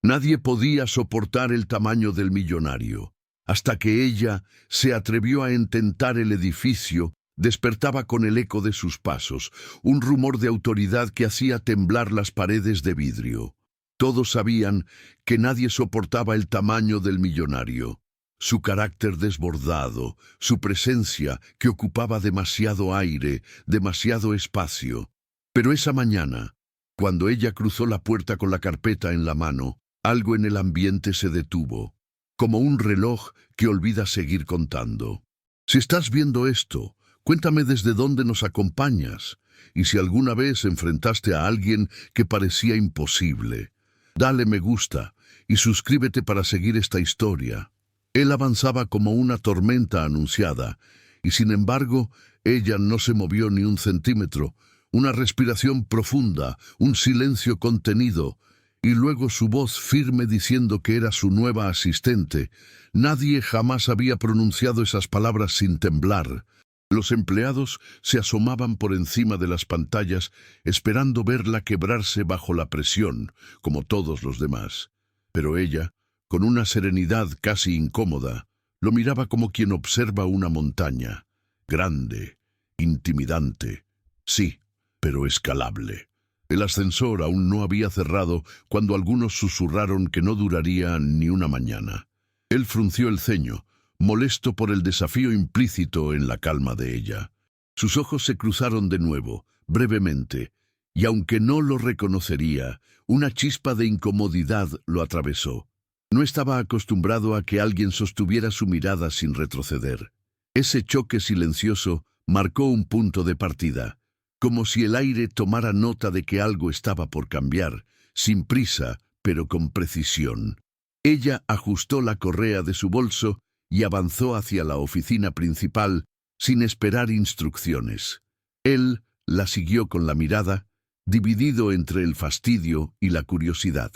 Nadie podía soportar el tamaño del millonario. Hasta que ella se atrevió a intentar el edificio, despertaba con el eco de sus pasos, un rumor de autoridad que hacía temblar las paredes de vidrio. Todos sabían que nadie soportaba el tamaño del millonario. Su carácter desbordado, su presencia que ocupaba demasiado aire, demasiado espacio. Pero esa mañana, cuando ella cruzó la puerta con la carpeta en la mano, algo en el ambiente se detuvo, como un reloj que olvida seguir contando. Si estás viendo esto, cuéntame desde dónde nos acompañas, y si alguna vez enfrentaste a alguien que parecía imposible. Dale me gusta y suscríbete para seguir esta historia. Él avanzaba como una tormenta anunciada, y sin embargo, ella no se movió ni un centímetro. Una respiración profunda, un silencio contenido, y luego su voz firme diciendo que era su nueva asistente. Nadie jamás había pronunciado esas palabras sin temblar. Los empleados se asomaban por encima de las pantallas, esperando verla quebrarse bajo la presión, como todos los demás. Pero ella, con una serenidad casi incómoda, lo miraba como quien observa una montaña, grande, intimidante, sí, pero escalable. El ascensor aún no había cerrado cuando algunos susurraron que no duraría ni una mañana. Él frunció el ceño, molesto por el desafío implícito en la calma de ella. Sus ojos se cruzaron de nuevo, brevemente, y aunque no lo reconocería, una chispa de incomodidad lo atravesó. No estaba acostumbrado a que alguien sostuviera su mirada sin retroceder. Ese choque silencioso marcó un punto de partida, como si el aire tomara nota de que algo estaba por cambiar, sin prisa, pero con precisión. Ella ajustó la correa de su bolso y avanzó hacia la oficina principal sin esperar instrucciones. Él la siguió con la mirada, dividido entre el fastidio y la curiosidad.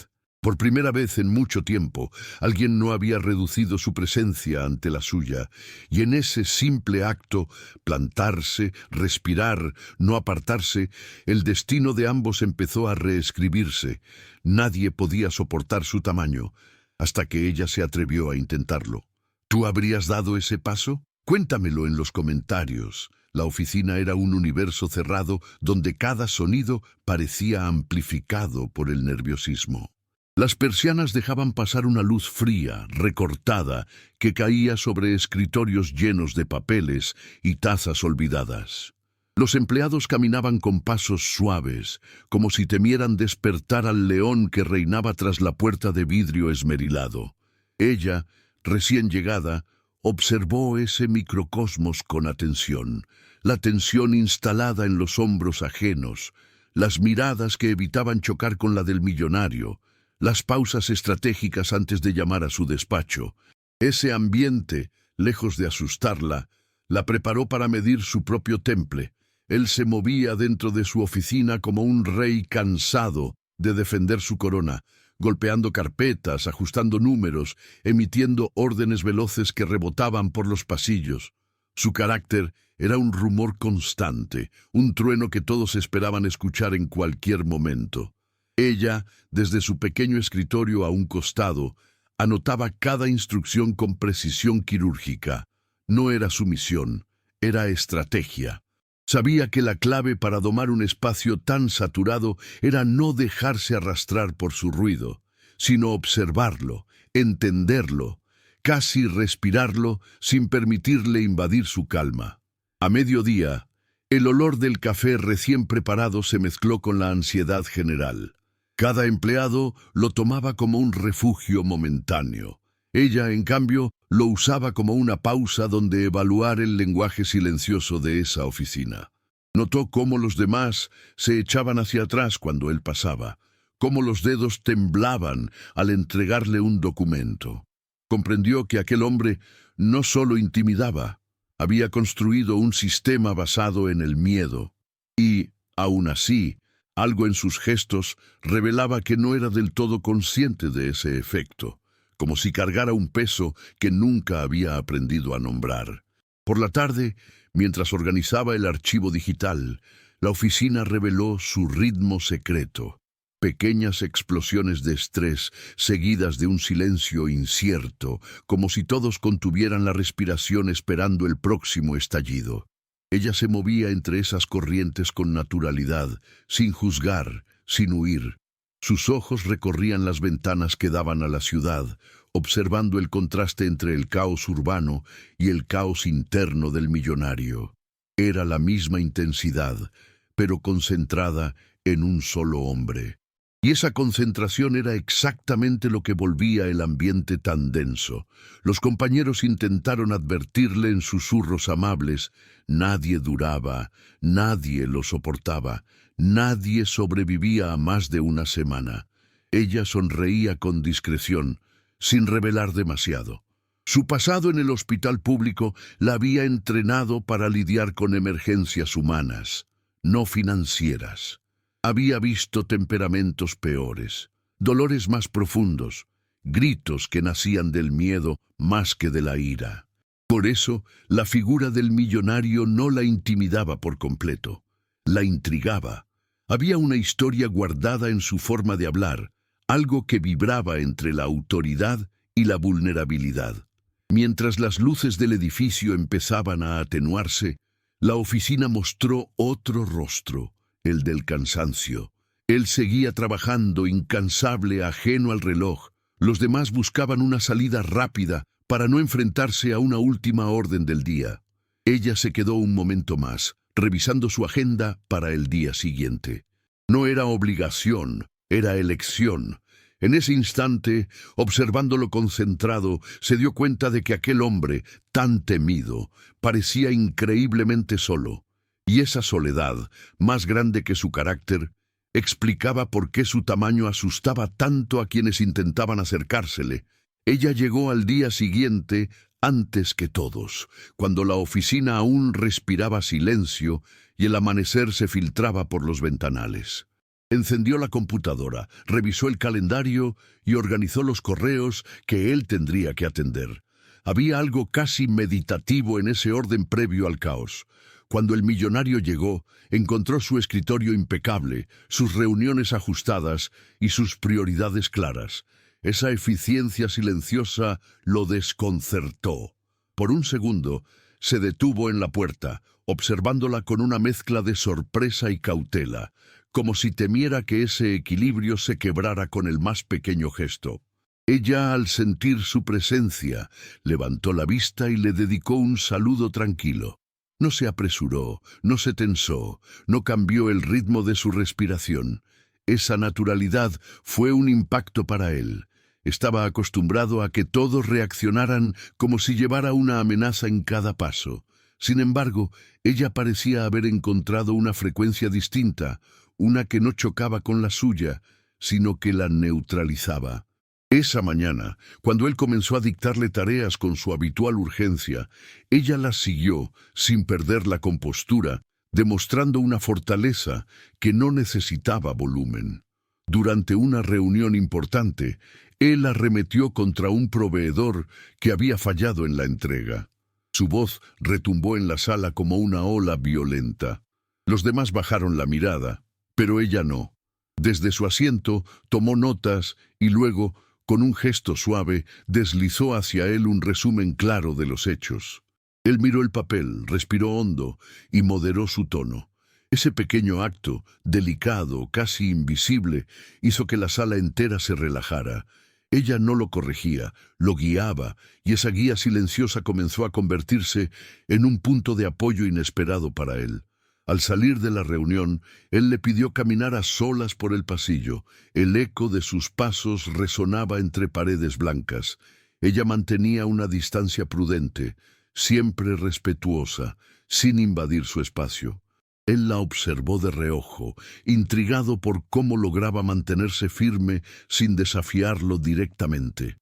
Por primera vez en mucho tiempo, alguien no había reducido su presencia ante la suya, y en ese simple acto, plantarse, respirar, no apartarse, el destino de ambos empezó a reescribirse. Nadie podía soportar su tamaño, hasta que ella se atrevió a intentarlo. ¿Tú habrías dado ese paso? Cuéntamelo en los comentarios. La oficina era un universo cerrado donde cada sonido parecía amplificado por el nerviosismo. Las persianas dejaban pasar una luz fría, recortada, que caía sobre escritorios llenos de papeles y tazas olvidadas. Los empleados caminaban con pasos suaves, como si temieran despertar al león que reinaba tras la puerta de vidrio esmerilado. Ella, recién llegada, observó ese microcosmos con atención, la tensión instalada en los hombros ajenos, las miradas que evitaban chocar con la del millonario, las pausas estratégicas antes de llamar a su despacho. Ese ambiente, lejos de asustarla, la preparó para medir su propio temple. Él se movía dentro de su oficina como un rey cansado de defender su corona, golpeando carpetas, ajustando números, emitiendo órdenes veloces que rebotaban por los pasillos. Su carácter era un rumor constante, un trueno que todos esperaban escuchar en cualquier momento. Ella, desde su pequeño escritorio a un costado, anotaba cada instrucción con precisión quirúrgica. No era sumisión, era estrategia. Sabía que la clave para domar un espacio tan saturado era no dejarse arrastrar por su ruido, sino observarlo, entenderlo, casi respirarlo sin permitirle invadir su calma. A mediodía, el olor del café recién preparado se mezcló con la ansiedad general. Cada empleado lo tomaba como un refugio momentáneo. Ella, en cambio, lo usaba como una pausa donde evaluar el lenguaje silencioso de esa oficina. Notó cómo los demás se echaban hacia atrás cuando él pasaba, cómo los dedos temblaban al entregarle un documento. Comprendió que aquel hombre no solo intimidaba, había construido un sistema basado en el miedo. Y, aún así, algo en sus gestos revelaba que no era del todo consciente de ese efecto, como si cargara un peso que nunca había aprendido a nombrar. Por la tarde, mientras organizaba el archivo digital, la oficina reveló su ritmo secreto. Pequeñas explosiones de estrés seguidas de un silencio incierto, como si todos contuvieran la respiración esperando el próximo estallido. Ella se movía entre esas corrientes con naturalidad, sin juzgar, sin huir. Sus ojos recorrían las ventanas que daban a la ciudad, observando el contraste entre el caos urbano y el caos interno del millonario. Era la misma intensidad, pero concentrada en un solo hombre. Y esa concentración era exactamente lo que volvía el ambiente tan denso. Los compañeros intentaron advertirle en susurros amables. Nadie duraba, nadie lo soportaba, nadie sobrevivía a más de una semana. Ella sonreía con discreción, sin revelar demasiado. Su pasado en el hospital público la había entrenado para lidiar con emergencias humanas, no financieras. Había visto temperamentos peores, dolores más profundos, gritos que nacían del miedo más que de la ira. Por eso, la figura del millonario no la intimidaba por completo, la intrigaba. Había una historia guardada en su forma de hablar, algo que vibraba entre la autoridad y la vulnerabilidad. Mientras las luces del edificio empezaban a atenuarse, la oficina mostró otro rostro, el del cansancio. Él seguía trabajando incansable, ajeno al reloj. Los demás buscaban una salida rápida para no enfrentarse a una última orden del día. Ella se quedó un momento más, revisando su agenda para el día siguiente. No era obligación, era elección. En ese instante, observándolo concentrado, se dio cuenta de que aquel hombre, tan temido, parecía increíblemente solo. Y esa soledad, más grande que su carácter, explicaba por qué su tamaño asustaba tanto a quienes intentaban acercársele. Ella llegó al día siguiente antes que todos, cuando la oficina aún respiraba silencio y el amanecer se filtraba por los ventanales. Encendió la computadora, revisó el calendario y organizó los correos que él tendría que atender. Había algo casi meditativo en ese orden previo al caos. Cuando el millonario llegó, encontró su escritorio impecable, sus reuniones ajustadas y sus prioridades claras. Esa eficiencia silenciosa lo desconcertó. Por un segundo, se detuvo en la puerta, observándola con una mezcla de sorpresa y cautela, como si temiera que ese equilibrio se quebrara con el más pequeño gesto. Ella, al sentir su presencia, levantó la vista y le dedicó un saludo tranquilo. No se apresuró, no se tensó, no cambió el ritmo de su respiración. Esa naturalidad fue un impacto para él. Estaba acostumbrado a que todos reaccionaran como si llevara una amenaza en cada paso. Sin embargo, ella parecía haber encontrado una frecuencia distinta, una que no chocaba con la suya, sino que la neutralizaba. Esa mañana, cuando él comenzó a dictarle tareas con su habitual urgencia, ella las siguió sin perder la compostura, demostrando una fortaleza que no necesitaba volumen. Durante una reunión importante, él arremetió contra un proveedor que había fallado en la entrega. Su voz retumbó en la sala como una ola violenta. Los demás bajaron la mirada, pero ella no. Desde su asiento tomó notas y luego, con un gesto suave, deslizó hacia él un resumen claro de los hechos. Él miró el papel, respiró hondo y moderó su tono. Ese pequeño acto, delicado, casi invisible, hizo que la sala entera se relajara. Ella no lo corregía, lo guiaba, y esa guía silenciosa comenzó a convertirse en un punto de apoyo inesperado para él. Al salir de la reunión, él le pidió caminar a solas por el pasillo. El eco de sus pasos resonaba entre paredes blancas. Ella mantenía una distancia prudente, siempre respetuosa, sin invadir su espacio. Él la observó de reojo, intrigado por cómo lograba mantenerse firme sin desafiarlo directamente.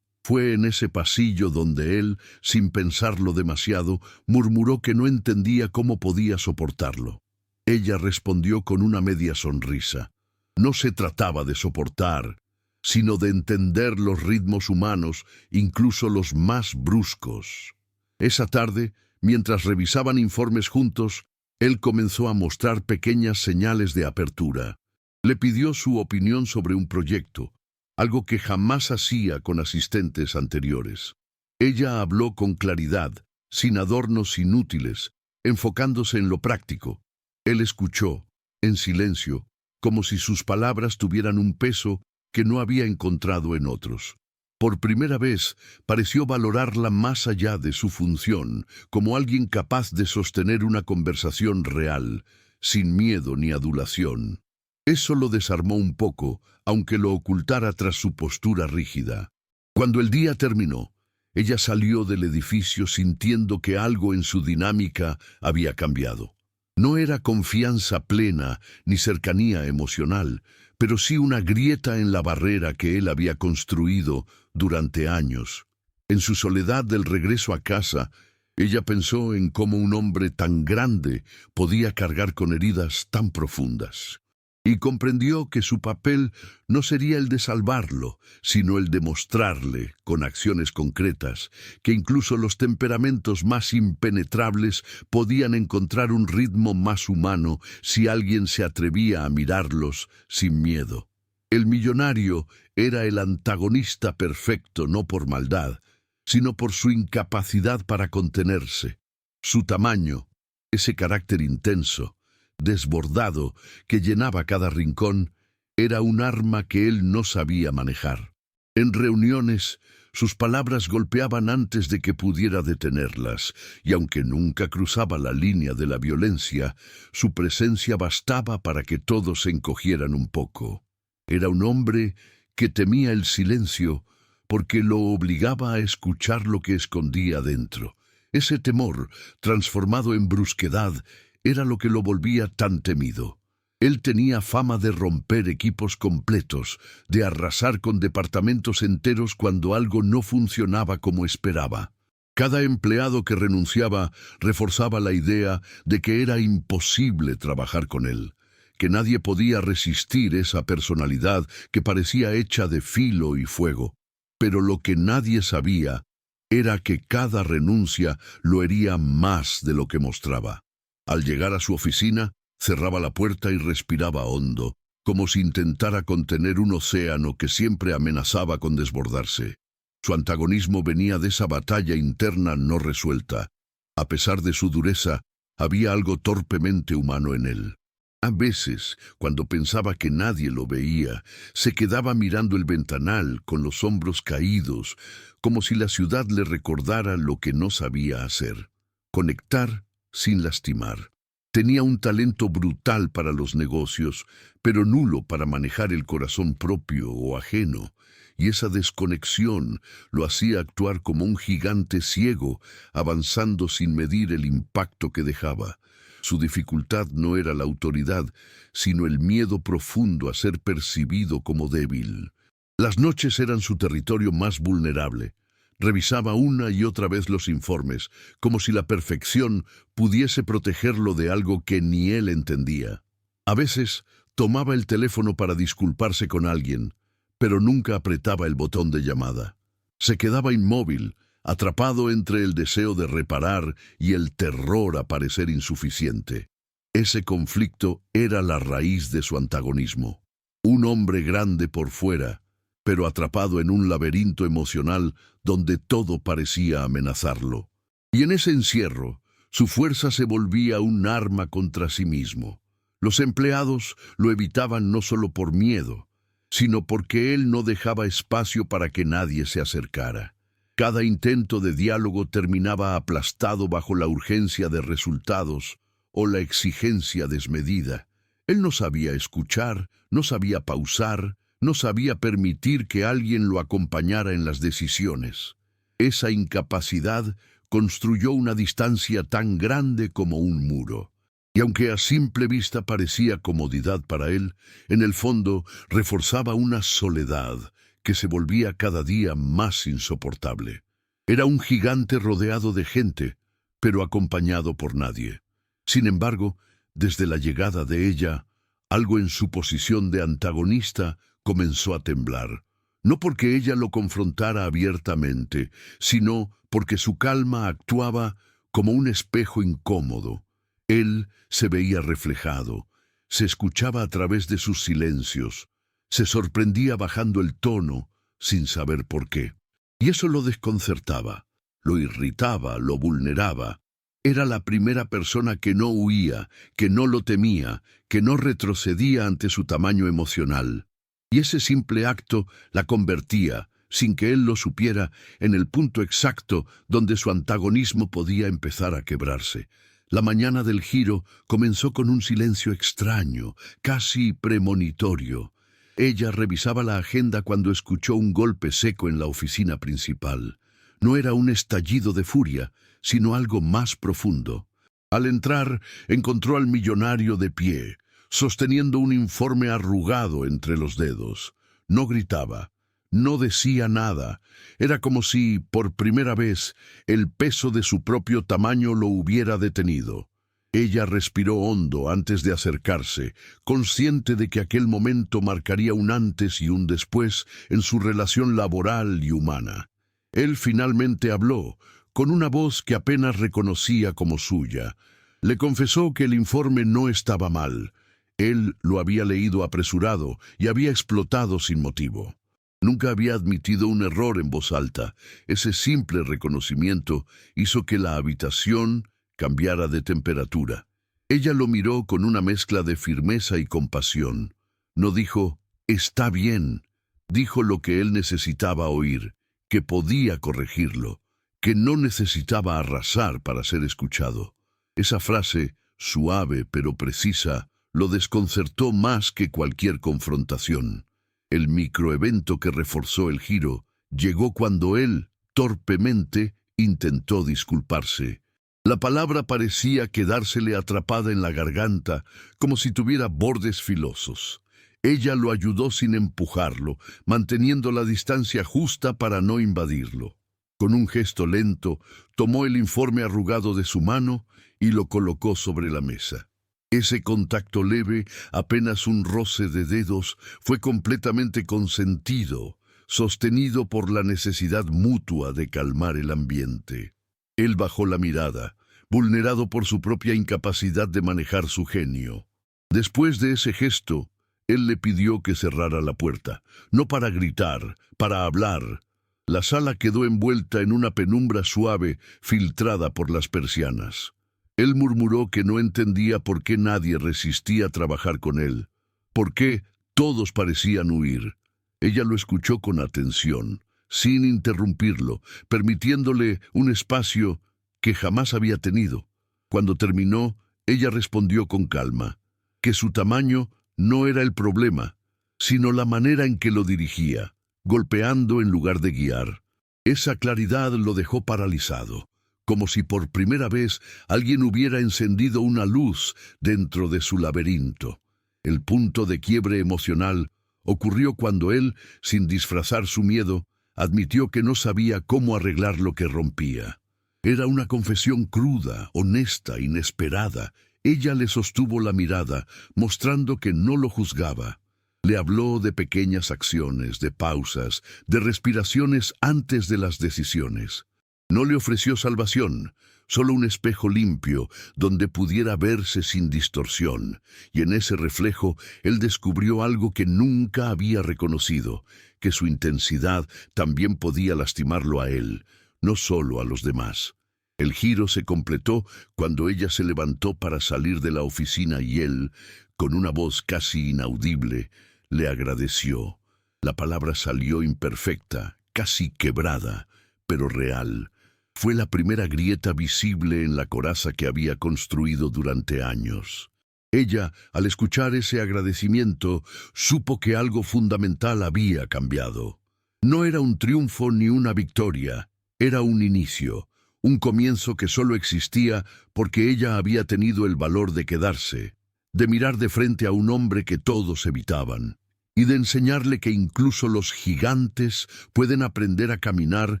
Fue en ese pasillo donde él, sin pensarlo demasiado, murmuró que no entendía cómo podía soportarlo. Ella respondió con una media sonrisa. No se trataba de soportar, sino de entender los ritmos humanos, incluso los más bruscos. Esa tarde, mientras revisaban informes juntos, él comenzó a mostrar pequeñas señales de apertura. Le pidió su opinión sobre un proyecto, algo que jamás hacía con asistentes anteriores. Ella habló con claridad, sin adornos inútiles, enfocándose en lo práctico. Él escuchó, en silencio, como si sus palabras tuvieran un peso que no había encontrado en otros. Por primera vez pareció valorarla más allá de su función, como alguien capaz de sostener una conversación real, sin miedo ni adulación. Eso lo desarmó un poco, aunque lo ocultara tras su postura rígida. Cuando el día terminó, ella salió del edificio sintiendo que algo en su dinámica había cambiado. No era confianza plena ni cercanía emocional, pero sí una grieta en la barrera que él había construido durante años. En su soledad del regreso a casa, ella pensó en cómo un hombre tan grande podía cargar con heridas tan profundas. Y comprendió que su papel no sería el de salvarlo, sino el de mostrarle, con acciones concretas, que incluso los temperamentos más impenetrables podían encontrar un ritmo más humano si alguien se atrevía a mirarlos sin miedo. El millonario era el antagonista perfecto no por maldad, sino por su incapacidad para contenerse. Su tamaño, ese carácter intenso, desbordado, que llenaba cada rincón, era un arma que él no sabía manejar. En reuniones, sus palabras golpeaban antes de que pudiera detenerlas, y aunque nunca cruzaba la línea de la violencia, su presencia bastaba para que todos se encogieran un poco. Era un hombre que temía el silencio porque lo obligaba a escuchar lo que escondía dentro. Ese temor, transformado en brusquedad, era lo que lo volvía tan temido. Él tenía fama de romper equipos completos, de arrasar con departamentos enteros cuando algo no funcionaba como esperaba. Cada empleado que renunciaba reforzaba la idea de que era imposible trabajar con él, que nadie podía resistir esa personalidad que parecía hecha de filo y fuego. Pero lo que nadie sabía era que cada renuncia lo hería más de lo que mostraba. Al llegar a su oficina, cerraba la puerta y respiraba hondo, como si intentara contener un océano que siempre amenazaba con desbordarse. Su antagonismo venía de esa batalla interna no resuelta. A pesar de su dureza, había algo torpemente humano en él. A veces, cuando pensaba que nadie lo veía, se quedaba mirando el ventanal con los hombros caídos, como si la ciudad le recordara lo que no sabía hacer: conectar sin lastimar. Tenía un talento brutal para los negocios, pero nulo para manejar el corazón propio o ajeno, y esa desconexión lo hacía actuar como un gigante ciego, avanzando sin medir el impacto que dejaba. Su dificultad no era la autoridad, sino el miedo profundo a ser percibido como débil. Las noches eran su territorio más vulnerable. Revisaba una y otra vez los informes, como si la perfección pudiese protegerlo de algo que ni él entendía. A veces tomaba el teléfono para disculparse con alguien, pero nunca apretaba el botón de llamada. Se quedaba inmóvil, atrapado entre el deseo de reparar y el terror a parecer insuficiente. Ese conflicto era la raíz de su antagonismo. Un hombre grande por fuera, pero atrapado en un laberinto emocional donde todo parecía amenazarlo. Y en ese encierro, su fuerza se volvía un arma contra sí mismo. Los empleados lo evitaban no solo por miedo, sino porque él no dejaba espacio para que nadie se acercara. Cada intento de diálogo terminaba aplastado bajo la urgencia de resultados o la exigencia desmedida. Él no sabía escuchar, no sabía pausar, no sabía permitir que alguien lo acompañara en las decisiones. Esa incapacidad construyó una distancia tan grande como un muro. Y aunque a simple vista parecía comodidad para él, en el fondo reforzaba una soledad que se volvía cada día más insoportable. Era un gigante rodeado de gente, pero acompañado por nadie. Sin embargo, desde la llegada de ella, algo en su posición de antagonista comenzó a temblar. No porque ella lo confrontara abiertamente, sino porque su calma actuaba como un espejo incómodo. Él se veía reflejado, Se escuchaba a través de sus silencios. Se sorprendía bajando el tono, sin saber por qué. Y eso lo desconcertaba, lo irritaba, lo vulneraba. Era la primera persona que no huía, que no lo temía, que no retrocedía ante su tamaño emocional. Y ese simple acto la convertía, sin que él lo supiera, en el punto exacto donde su antagonismo podía empezar a quebrarse. La mañana del giro comenzó con un silencio extraño, casi premonitorio. Ella revisaba la agenda cuando escuchó un golpe seco en la oficina principal. No era un estallido de furia, sino algo más profundo. Al entrar, encontró al millonario de pie, sosteniendo un informe arrugado entre los dedos. No gritaba, no decía nada. Era como si, por primera vez, el peso de su propio tamaño lo hubiera detenido. Ella respiró hondo antes de acercarse, consciente de que aquel momento marcaría un antes y un después en su relación laboral y humana. Él finalmente habló, con una voz que apenas reconocía como suya. Le confesó que el informe no estaba mal. Él lo había leído apresurado y había explotado sin motivo. Nunca había admitido un error en voz alta. Ese simple reconocimiento hizo que la habitación cambiara de temperatura. Ella lo miró con una mezcla de firmeza y compasión. No dijo, «Está bien». Dijo lo que él necesitaba oír, que podía corregirlo, que no necesitaba arrasar para ser escuchado. Esa frase, suave pero precisa, lo desconcertó más que cualquier confrontación. El microevento que reforzó el giro llegó cuando él, torpemente, intentó disculparse. La palabra parecía quedársele atrapada en la garganta, como si tuviera bordes filosos. Ella lo ayudó sin empujarlo, manteniendo la distancia justa para no invadirlo. Con un gesto lento, tomó el informe arrugado de su mano y lo colocó sobre la mesa. Ese contacto leve, apenas un roce de dedos, fue completamente consentido, sostenido por la necesidad mutua de calmar el ambiente. Él bajó la mirada, vulnerado por su propia incapacidad de manejar su genio. Después de ese gesto, él le pidió que cerrara la puerta, no para gritar, para hablar. La sala quedó envuelta en una penumbra suave, filtrada por las persianas. Él murmuró que no entendía por qué nadie resistía a trabajar con él, por qué todos parecían huir. Ella lo escuchó con atención, sin interrumpirlo, permitiéndole un espacio que jamás había tenido. Cuando terminó, ella respondió con calma, que su tamaño no era el problema, sino la manera en que lo dirigía, golpeando en lugar de guiar. Esa claridad lo dejó paralizado, como si por primera vez alguien hubiera encendido una luz dentro de su laberinto. El punto de quiebre emocional ocurrió cuando él, sin disfrazar su miedo, admitió que no sabía cómo arreglar lo que rompía. Era una confesión cruda, honesta, inesperada. Ella le sostuvo la mirada, mostrando que no lo juzgaba. Le habló de pequeñas acciones, de pausas, de respiraciones antes de las decisiones. No le ofreció salvación, solo un espejo limpio donde pudiera verse sin distorsión, y en ese reflejo él descubrió algo que nunca había reconocido, que su intensidad también podía lastimarlo a él, no solo a los demás. El giro se completó cuando ella se levantó para salir de la oficina y él, con una voz casi inaudible, le agradeció. La palabra salió imperfecta, casi quebrada, pero real. Fue la primera grieta visible en la coraza que había construido durante años. Ella, al escuchar ese agradecimiento, supo que algo fundamental había cambiado. No era un triunfo ni una victoria, era un inicio, un comienzo que solo existía porque ella había tenido el valor de quedarse, de mirar de frente a un hombre que todos evitaban, y de enseñarle que incluso los gigantes pueden aprender a caminar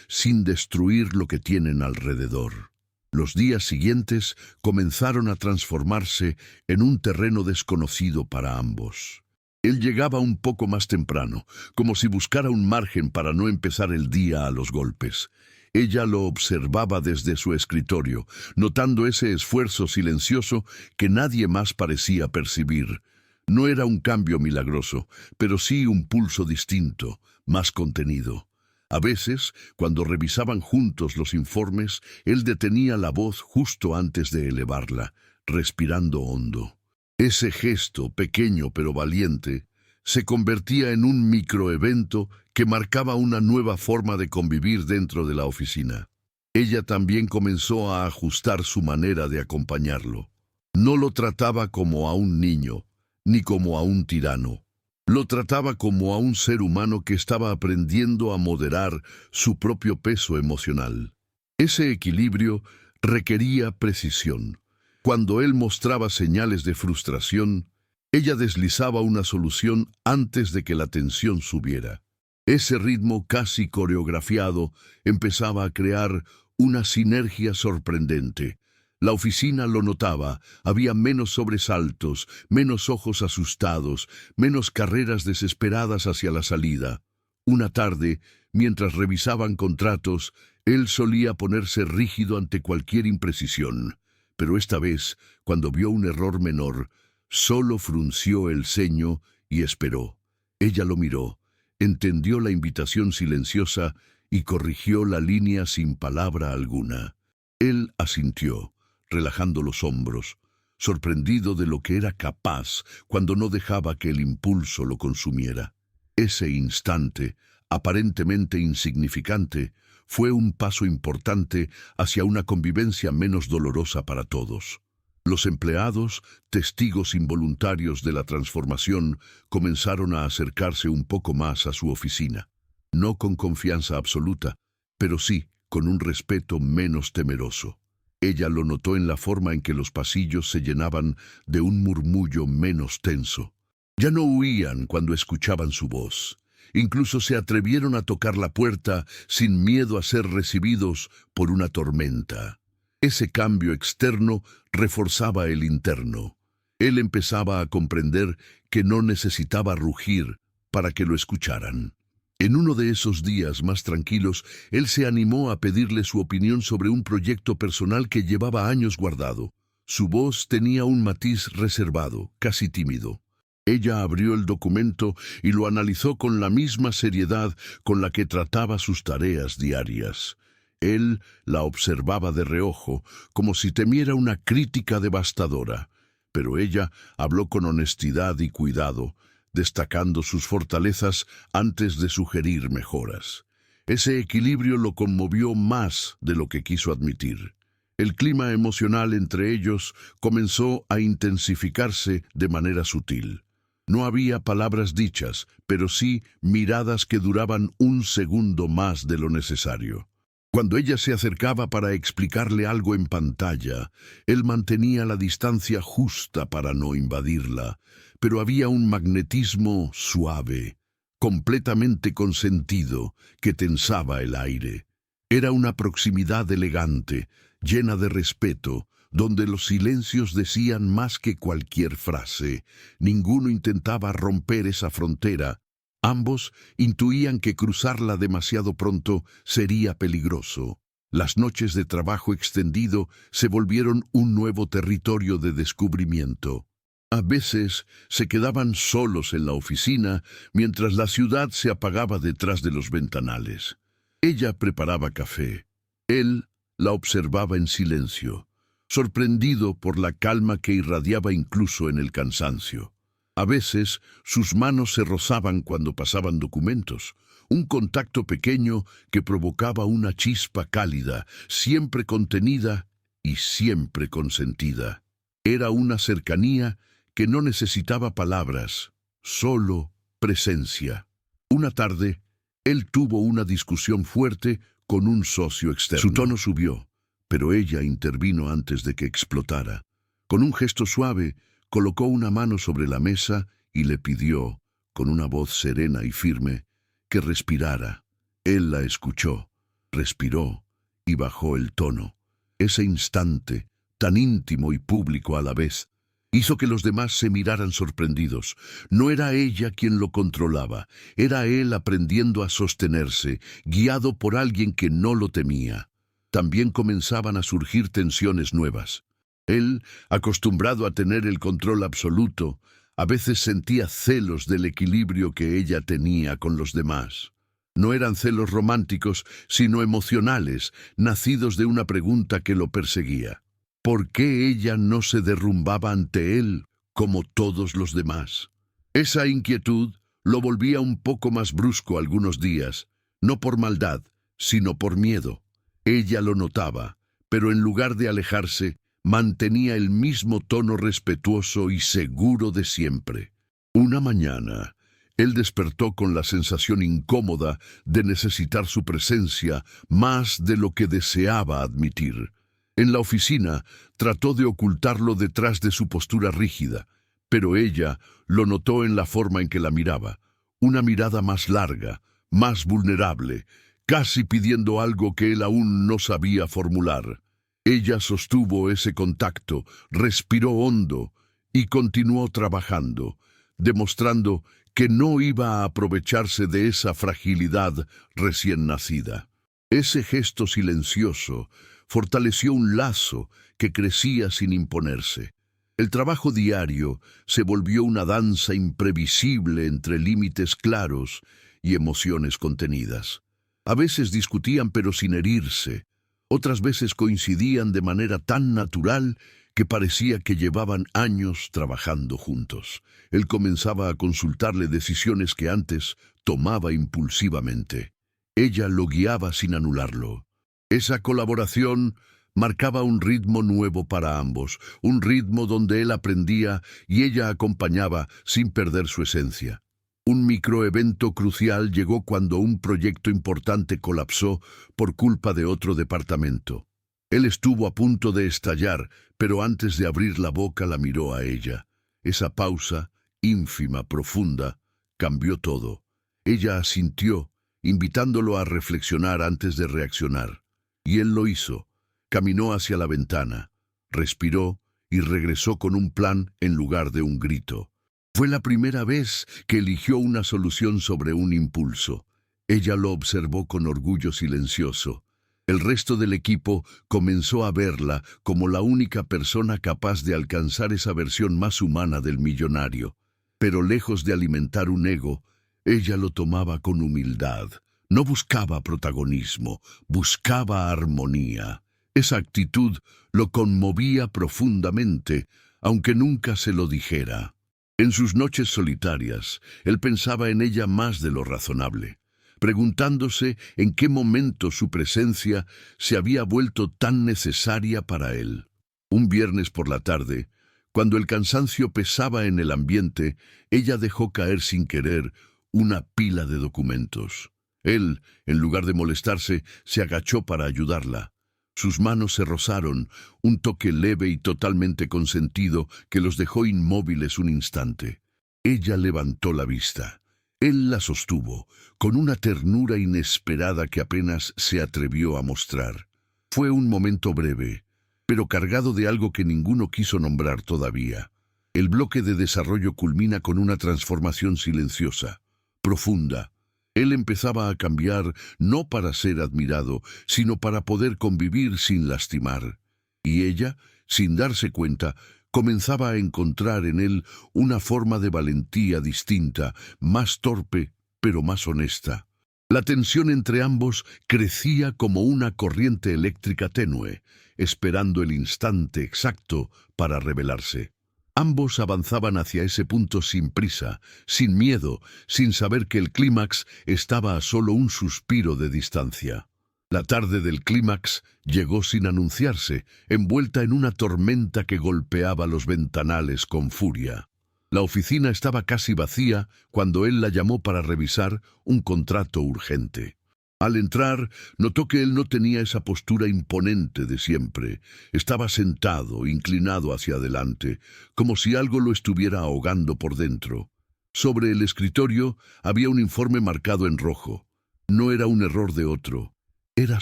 sin destruir lo que tienen alrededor. Los días siguientes comenzaron a transformarse en un terreno desconocido para ambos. Él llegaba un poco más temprano, como si buscara un margen para no empezar el día a los golpes. Ella lo observaba desde su escritorio, notando ese esfuerzo silencioso que nadie más parecía percibir. No era un cambio milagroso, pero sí un pulso distinto, más contenido. A veces, cuando revisaban juntos los informes, él detenía la voz justo antes de elevarla, respirando hondo. Ese gesto, pequeño pero valiente, se convertía en un microevento que marcaba una nueva forma de convivir dentro de la oficina. Ella también comenzó a ajustar su manera de acompañarlo. No lo trataba como a un niño, ni como a un tirano. Lo trataba como a un ser humano que estaba aprendiendo a moderar su propio peso emocional. Ese equilibrio requería precisión. Cuando él mostraba señales de frustración, ella deslizaba una solución antes de que la tensión subiera. Ese ritmo casi coreografiado empezaba a crear una sinergia sorprendente. La oficina lo notaba, había menos sobresaltos, menos ojos asustados, menos carreras desesperadas hacia la salida. Una tarde, mientras revisaban contratos, él solía ponerse rígido ante cualquier imprecisión, pero esta vez, cuando vio un error menor, solo frunció el ceño y esperó. Ella lo miró, entendió la invitación silenciosa y corrigió la línea sin palabra alguna. Él asintió, relajando los hombros, sorprendido de lo que era capaz cuando no dejaba que el impulso lo consumiera. Ese instante, aparentemente insignificante, fue un paso importante hacia una convivencia menos dolorosa para todos. Los empleados, testigos involuntarios de la transformación, comenzaron a acercarse un poco más a su oficina. No con confianza absoluta, pero sí con un respeto menos temeroso. Ella lo notó en la forma en que los pasillos se llenaban de un murmullo menos tenso. Ya no huían cuando escuchaban su voz. Incluso se atrevieron a tocar la puerta sin miedo a ser recibidos por una tormenta. Ese cambio externo reforzaba el interno. Él empezaba a comprender que no necesitaba rugir para que lo escucharan. En uno de esos días más tranquilos, él se animó a pedirle su opinión sobre un proyecto personal que llevaba años guardado. Su voz tenía un matiz reservado, casi tímido. Ella abrió el documento y lo analizó con la misma seriedad con la que trataba sus tareas diarias. Él la observaba de reojo, como si temiera una crítica devastadora, pero ella habló con honestidad y cuidado, destacando sus fortalezas antes de sugerir mejoras. Ese equilibrio lo conmovió más de lo que quiso admitir. El clima emocional entre ellos comenzó a intensificarse de manera sutil. No había palabras dichas, pero sí miradas que duraban un segundo más de lo necesario. Cuando ella se acercaba para explicarle algo en pantalla, él mantenía la distancia justa para no invadirla, pero había un magnetismo suave, completamente consentido, que tensaba el aire. Era una proximidad elegante, llena de respeto, donde los silencios decían más que cualquier frase. Ninguno intentaba romper esa frontera. Ambos intuían que cruzarla demasiado pronto sería peligroso. Las noches de trabajo extendido se volvieron un nuevo territorio de descubrimiento. A veces se quedaban solos en la oficina mientras la ciudad se apagaba detrás de los ventanales. Ella preparaba café. Él la observaba en silencio, sorprendido por la calma que irradiaba incluso en el cansancio. A veces sus manos se rozaban cuando pasaban documentos, un contacto pequeño que provocaba una chispa cálida, siempre contenida y siempre consentida. Era una cercanía que no necesitaba palabras, solo presencia. Una tarde, él tuvo una discusión fuerte con un socio externo. Su tono subió, pero ella intervino antes de que explotara. Con un gesto suave, colocó una mano sobre la mesa y le pidió, con una voz serena y firme, que respirara. Él la escuchó, respiró y bajó el tono. Ese instante, tan íntimo y público a la vez, hizo que los demás se miraran sorprendidos. No era ella quien lo controlaba, era él aprendiendo a sostenerse, guiado por alguien que no lo temía. También comenzaban a surgir tensiones nuevas. Él, acostumbrado a tener el control absoluto, A veces sentía celos del equilibrio que ella tenía con los demás. No eran celos románticos, sino emocionales, nacidos de una pregunta que lo perseguía. ¿Por qué ella no se derrumbaba ante él como todos los demás? Esa inquietud lo volvía un poco más brusco algunos días, no por maldad, sino por miedo. Ella lo notaba, pero en lugar de alejarse, mantenía el mismo tono respetuoso y seguro de siempre. Una mañana, él despertó con la sensación incómoda de necesitar su presencia más de lo que deseaba admitir. En la oficina, trató de ocultarlo detrás de su postura rígida, pero ella lo notó en la forma en que la miraba, una mirada más larga, más vulnerable, casi pidiendo algo que él aún no sabía formular. Ella sostuvo ese contacto, respiró hondo y continuó trabajando, demostrando que no iba a aprovecharse de esa fragilidad recién nacida. Ese gesto silencioso fortaleció un lazo que crecía sin imponerse. El trabajo diario se volvió una danza imprevisible entre límites claros y emociones contenidas. A veces discutían pero sin herirse. Otras veces coincidían de manera tan natural que parecía que llevaban años trabajando juntos. Él comenzaba a consultarle decisiones que antes tomaba impulsivamente. Ella lo guiaba sin anularlo. Esa colaboración marcaba un ritmo nuevo para ambos, un ritmo donde él aprendía y ella acompañaba sin perder su esencia. Un microevento crucial llegó cuando un proyecto importante colapsó por culpa de otro departamento. Él estuvo a punto de estallar, pero antes de abrir la boca la miró a ella. Esa pausa, ínfima, profunda, cambió todo. Ella asintió, invitándolo a reflexionar antes de reaccionar. Y él lo hizo. Caminó hacia la ventana, respiró y regresó con un plan en lugar de un grito. Fue la primera vez que eligió una solución sobre un impulso. Ella lo observó con orgullo silencioso. El resto del equipo comenzó a verla como la única persona capaz de alcanzar esa versión más humana del millonario. Pero lejos de alimentar un ego, ella lo tomaba con humildad. No buscaba protagonismo, buscaba armonía. Esa actitud lo conmovía profundamente, aunque nunca se lo dijera. En sus noches solitarias, él pensaba en ella más de lo razonable, preguntándose en qué momento su presencia se había vuelto tan necesaria para él. Un viernes por la tarde, cuando el cansancio pesaba en el ambiente, ella dejó caer sin querer una pila de documentos. Él, en lugar de molestarse, se agachó para ayudarla. Sus manos se rozaron, un toque leve y totalmente consentido que los dejó inmóviles un instante. Ella levantó la vista. Él la sostuvo, con una ternura inesperada que apenas se atrevió a mostrar. Fue un momento breve, pero cargado de algo que ninguno quiso nombrar todavía. El bloque de desarrollo culmina con una transformación silenciosa, profunda. Él empezaba a cambiar no para ser admirado, sino para poder convivir sin lastimar. Y ella, sin darse cuenta, comenzaba a encontrar en él una forma de valentía distinta, más torpe, pero más honesta. La tensión entre ambos crecía como una corriente eléctrica tenue, esperando el instante exacto para revelarse. Ambos avanzaban hacia ese punto sin prisa, sin miedo, sin saber que el clímax estaba a solo un suspiro de distancia. La tarde del clímax llegó sin anunciarse, envuelta en una tormenta que golpeaba los ventanales con furia. La oficina estaba casi vacía cuando él la llamó para revisar un contrato urgente. Al entrar, notó que él no tenía esa postura imponente de siempre. Estaba sentado, inclinado hacia adelante, como si algo lo estuviera ahogando por dentro. Sobre el escritorio había un informe marcado en rojo. No era un error de otro, era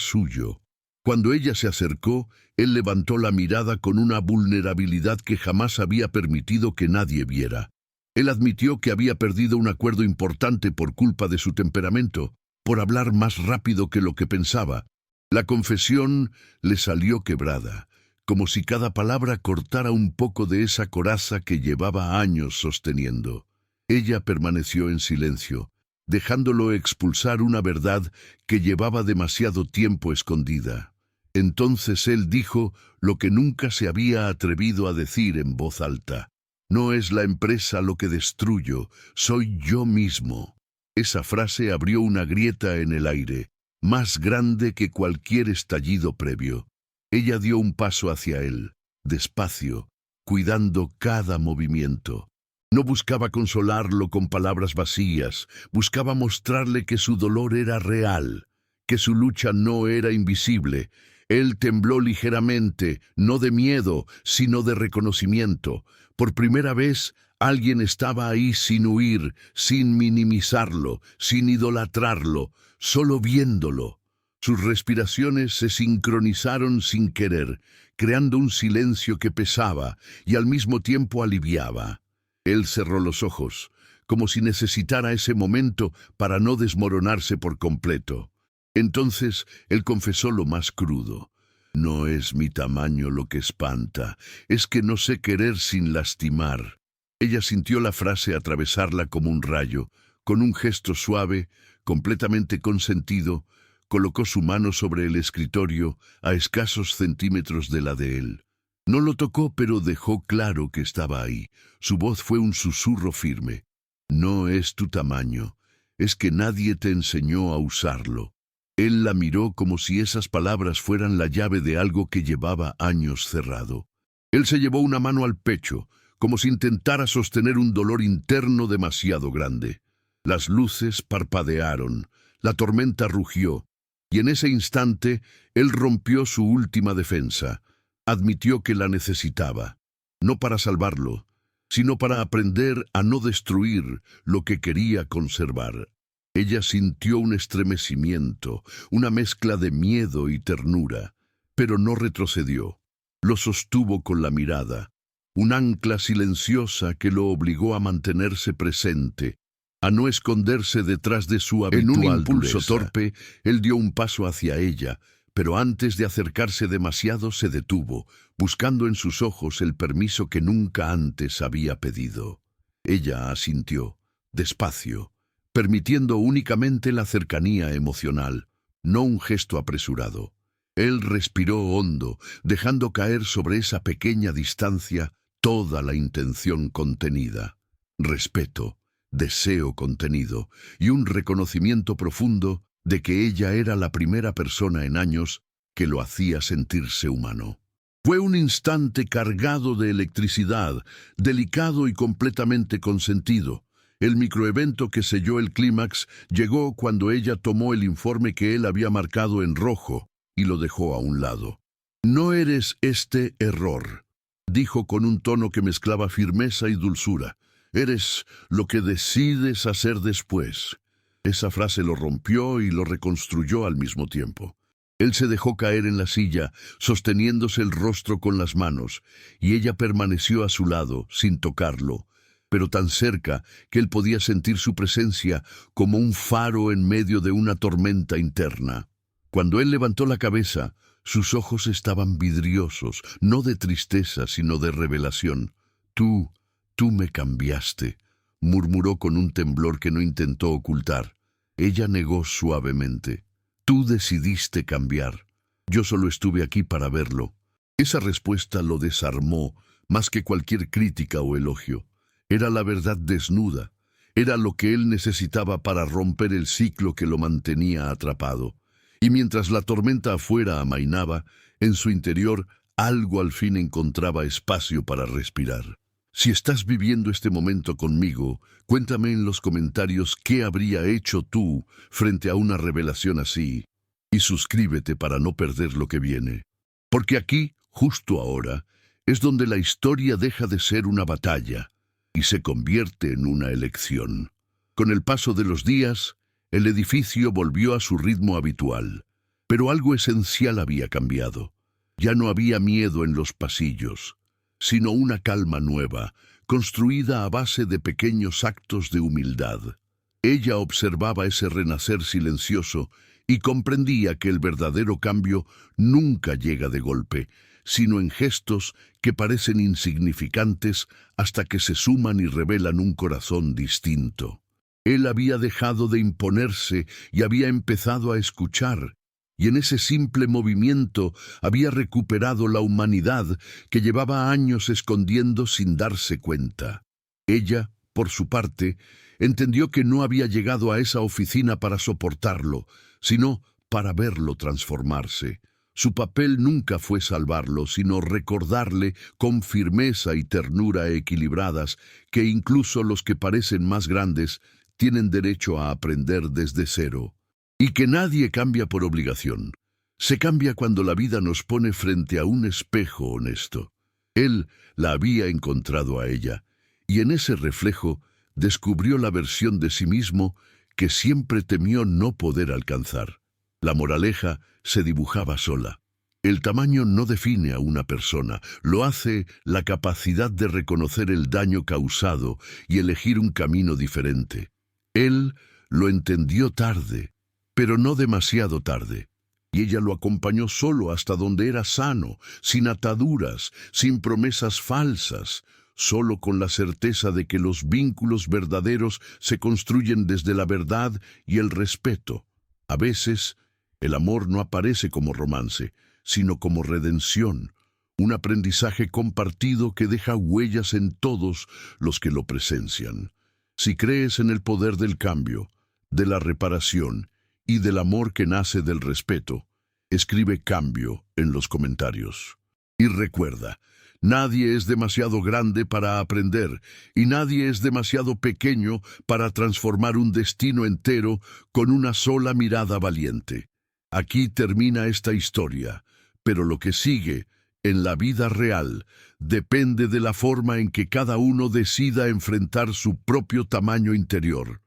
suyo. Cuando ella se acercó, él levantó la mirada con una vulnerabilidad que jamás había permitido que nadie viera. Él admitió que había perdido un acuerdo importante por culpa de su temperamento, por hablar más rápido que lo que pensaba. La confesión le salió quebrada, como si cada palabra cortara un poco de esa coraza que llevaba años sosteniendo. Ella permaneció en silencio, dejándolo expulsar una verdad que llevaba demasiado tiempo escondida. Entonces él dijo lo que nunca se había atrevido a decir en voz alta. No es la empresa lo que destruyo, soy yo mismo. Esa frase abrió una grieta en el aire, más grande que cualquier estallido previo. Ella dio un paso hacia él, despacio, cuidando cada movimiento. No buscaba consolarlo con palabras vacías, buscaba mostrarle que su dolor era real, que su lucha no era invisible. Él tembló ligeramente, no de miedo, sino de reconocimiento. Por primera vez, alguien estaba ahí sin huir, sin minimizarlo, sin idolatrarlo, solo viéndolo. Sus respiraciones se sincronizaron sin querer, creando un silencio que pesaba y al mismo tiempo aliviaba. Él cerró los ojos, como si necesitara ese momento para no desmoronarse por completo. Entonces él confesó lo más crudo. No es mi tamaño lo que espanta, es que no sé querer sin lastimar. Ella sintió la frase atravesarla como un rayo. Con un gesto suave, completamente consentido, colocó su mano sobre el escritorio a escasos centímetros de la de él. No lo tocó, pero dejó claro que estaba ahí. Su voz fue un susurro firme. No es tu tamaño, es que nadie te enseñó a usarlo. Él la miró como si esas palabras fueran la llave de algo que llevaba años cerrado. Él se llevó una mano al pecho, como si intentara sostener un dolor interno demasiado grande. Las luces parpadearon, la tormenta rugió, y en ese instante él rompió su última defensa. Admitió que la necesitaba, no para salvarlo, sino para aprender a no destruir lo que quería conservar. Ella sintió un estremecimiento, una mezcla de miedo y ternura, pero no retrocedió. Lo sostuvo con la mirada, un ancla silenciosa que lo obligó a mantenerse presente, a no esconderse detrás de su habitual dureza. En un impulso torpe, él dio un paso hacia ella, pero antes de acercarse demasiado se detuvo, buscando en sus ojos el permiso que nunca antes había pedido. Ella asintió, despacio, permitiendo únicamente la cercanía emocional, no un gesto apresurado. Él respiró hondo, dejando caer sobre esa pequeña distancia toda la intención contenida. Respeto, deseo contenido y un reconocimiento profundo de que ella era la primera persona en años que lo hacía sentirse humano. Fue un instante cargado de electricidad, delicado y completamente consentido. El microevento que selló el clímax llegó cuando ella tomó el informe que él había marcado en rojo y lo dejó a un lado. «No eres este error», dijo con un tono que mezclaba firmeza y dulzura. «Eres lo que decides hacer después». Esa frase lo rompió y lo reconstruyó al mismo tiempo. Él se dejó caer en la silla, sosteniéndose el rostro con las manos, y ella permaneció a su lado, sin tocarlo, pero tan cerca que él podía sentir su presencia como un faro en medio de una tormenta interna. Cuando él levantó la cabeza, sus ojos estaban vidriosos, no de tristeza, sino de revelación. Tú me cambiaste», murmuró con un temblor que no intentó ocultar. Ella negó suavemente. «Tú decidiste cambiar. Yo solo estuve aquí para verlo». Esa respuesta lo desarmó más que cualquier crítica o elogio. Era la verdad desnuda. Era lo que él necesitaba para romper el ciclo que lo mantenía atrapado. Y mientras la tormenta afuera amainaba, en su interior algo al fin encontraba espacio para respirar. Si estás viviendo este momento conmigo, cuéntame en los comentarios qué habría hecho tú frente a una revelación así. Y suscríbete para no perder lo que viene. Porque aquí, justo ahora, es donde la historia deja de ser una batalla y se convierte en una elección. Con el paso de los días, el edificio volvió a su ritmo habitual, pero algo esencial había cambiado. Ya no había miedo en los pasillos, sino una calma nueva, construida a base de pequeños actos de humildad. Ella observaba ese renacer silencioso y comprendía que el verdadero cambio nunca llega de golpe, sino en gestos que parecen insignificantes hasta que se suman y revelan un corazón distinto. Él había dejado de imponerse y había empezado a escuchar, y en ese simple movimiento había recuperado la humanidad que llevaba años escondiendo sin darse cuenta. Ella, por su parte, entendió que no había llegado a esa oficina para soportarlo, sino para verlo transformarse. Su papel nunca fue salvarlo, sino recordarle con firmeza y ternura equilibradas que incluso los que parecen más grandes tienen derecho a aprender desde cero. Y que nadie cambia por obligación. Se cambia cuando la vida nos pone frente a un espejo honesto. Él la había encontrado a ella, y en ese reflejo descubrió la versión de sí mismo que siempre temió no poder alcanzar. La moraleja se dibujaba sola. El tamaño no define a una persona, lo hace la capacidad de reconocer el daño causado y elegir un camino diferente. Él lo entendió tarde, pero no demasiado tarde, y ella lo acompañó solo hasta donde era sano, sin ataduras, sin promesas falsas, solo con la certeza de que los vínculos verdaderos se construyen desde la verdad y el respeto. A veces, el amor no aparece como romance, sino como redención, un aprendizaje compartido que deja huellas en todos los que lo presencian. Si crees en el poder del cambio, de la reparación y del amor que nace del respeto, escribe cambio en los comentarios. Y recuerda, nadie es demasiado grande para aprender y nadie es demasiado pequeño para transformar un destino entero con una sola mirada valiente. Aquí termina esta historia, pero lo que sigue en la vida real depende de la forma en que cada uno decida enfrentar su propio tamaño interior.